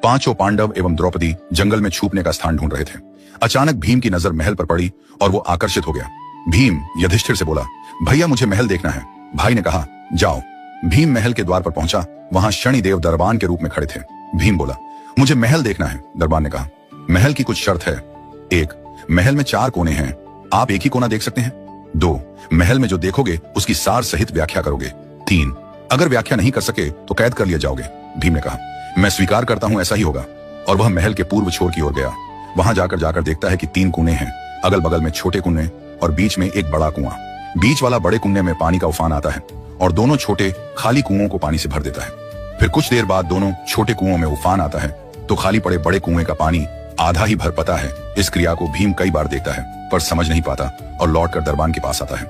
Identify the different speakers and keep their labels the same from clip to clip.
Speaker 1: पांचों पांडव एवं द्रौपदी जंगल में छुपने का स्थान ढूंढ रहे थे। अचानक भीम की नजर महल पर पड़ी और वो आकर्षित हो गया। भीम युधिष्ठिर से बोला, भैया मुझे महल देखना है। भाई ने कहा, जाओ। भीम महल के द्वार पर पहुंचा। वहां शनिदेव दरबान के रूप में खड़े थे। भीम बोला, मुझे महल देखना है। दरबान ने कहा, महल की कुछ शर्त है। 1, महल में 4 कोने हैं, आप एक ही कोना देख सकते हैं। 2, महल में जो देखोगे उसकी सार सहित व्याख्या करोगे। 3, अगर व्याख्या नहीं कर सके तो कैद कर लिए जाओगे। भीम ने कहा, मैं स्वीकार करता हूं, ऐसा ही होगा। और वह महल के पूर्व छोर की ओर गया। वहां जाकर देखता है कि 3 कुएं हैं, अगल बगल में छोटे कुएं और बीच में एक बड़ा कुआं। बीच वाला बड़े कुएं में पानी का उफान आता है और दोनों छोटे खाली कुओं को पानी से भर देता है। फिर कुछ देर बाद दोनों छोटे कुओं में उफान आता है तो खाली पड़े बड़े कुएं का पानी आधा ही भर पाता है। इस क्रिया को भीम कई बार देखता है पर समझ नहीं पाता और लौटकर दरबान के पास आता है।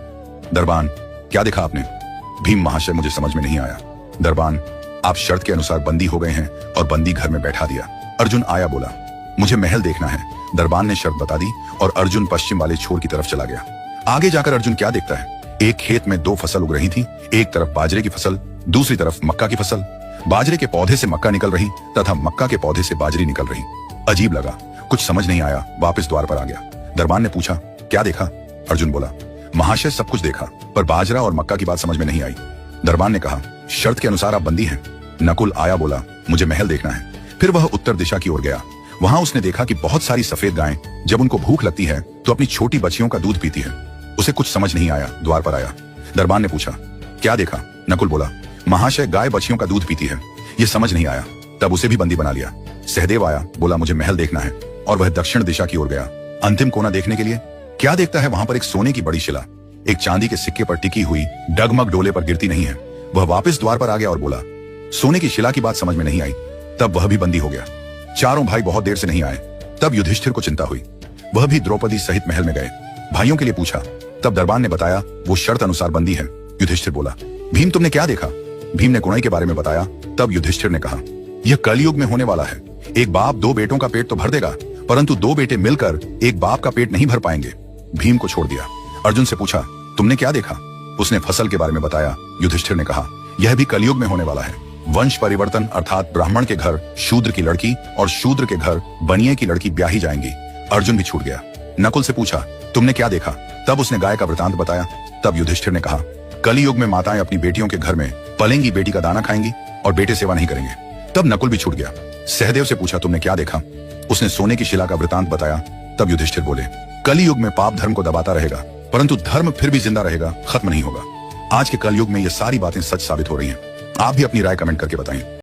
Speaker 1: दरबान, क्या देखा आपने? भीम, महाशय मुझे समझ में नहीं आया। दरबान, आप शर्त के अनुसार बंदी हो गए हैं और बंदी घर में बैठा दिया। अर्जुन आया, बोला, मुझे महल देखना है। दरबान ने शर्त बता दी और अर्जुन पश्चिम वाले छोर की तरफ चला गया। आगे जाकर अर्जुन क्या देखता है? एक खेत में 2 फसल उग रही थी, एक तरफ बाजरे की फसल, दूसरी तरफ मक्का की फसल। बाजरे के पौधे से मक्का निकल रही तथा मक्का के पौधे से बाजरी निकल रही। अजीब लगा, कुछ समझ नहीं आया, वापस द्वार पर आ गया। दरबान ने पूछा, क्या देखा? अर्जुन बोला, महाशय सब कुछ देखा पर बाजरा और मक्का की बात समझ में नहीं आई। दरबान ने कहा, शर्त के अनुसार आप बंदी हैं। नकुल आया, बोला, मुझे महल देखना है। फिर वह उत्तर दिशा की ओर गया। वहां उसने देखा कि बहुत सारी सफेद गायें जब उनको भूख लगती है तो अपनी छोटी बच्चियों का दूध पीती है। उसे कुछ समझ नहीं आया, द्वार पर आया। दरबान ने पूछा, क्या देखा? नकुल बोला, महाशय गाय बच्चियों का दूध पीती है। ये समझ नहीं आया, तब उसे भी बंदी बना लिया। सहदेव आया, बोला, मुझे महल देखना है और वह दक्षिण दिशा की ओर गया। अंतिम कोना देखने के लिए क्या देखता है? वहां पर एक सोने की बड़ी शिला एक चांदी के सिक्के पर टिकी हुई डगमग डोले पर गिरती नहीं है। वह वापस द्वार पर आ गया और बोला, सोने की शिला की बात समझ में नहीं आई। तब वह भी बंदी हो गया। चारों भाई बहुत देर से नहीं आए। तब युधिष्ठिर को चिंता हुई। वह भी द्रौपदी सहित महल में गए। भाइयों के लिए पूछा। तब दरबान ने बताया वो शर्त अनुसार बंदी है। युधिष्ठिर बोला, भीम तुमने क्या देखा? भीम ने कुणाई के बारे में बताया। तब युधिष्ठिर ने कहा, यह कलयुग में होने वाला है। एक बाप 2 बेटों का पेट तो भर देगा परंतु 2 बेटे मिलकर एक बाप का पेट नहीं भर पाएंगे। भीम को छोड़ दिया। अर्जुन से पूछा, तुमने क्या देखा? उसने फसल के बारे में बताया। युधिष्ठिर ने कहा, यह भी कलयुग में होने वाला है। वंश परिवर्तन अर्थात ब्राह्मण के घर शूद्र की लड़की और शूद्र के घर बनिए की लड़की ब्याही जाएंगी। अर्जुन भी छूट गया। नकुल से पूछा, तुमने क्या देखा? तब उसने गाय का वृतांत बताया। तब युधिष्ठिर ने कहा, कलयुग में माताएं अपनी बेटियों के घर में पलेंगी, बेटी का दाना खाएंगी और बेटे सेवा नहीं करेंगे। तब नकुल भी छूट गया। सहदेव से पूछा, तुमने क्या देखा? उसने सोने की शिला का वृतांत बताया। तब युधिष्ठिर बोले, कलयुग में पाप धर्म को दबाता रहेगा परंतु धर्म फिर भी जिंदा रहेगा, खत्म नहीं होगा। आज के कलयुग में ये सारी बातें सच साबित हो रही हैं। आप भी अपनी राय कमेंट करके बताएं।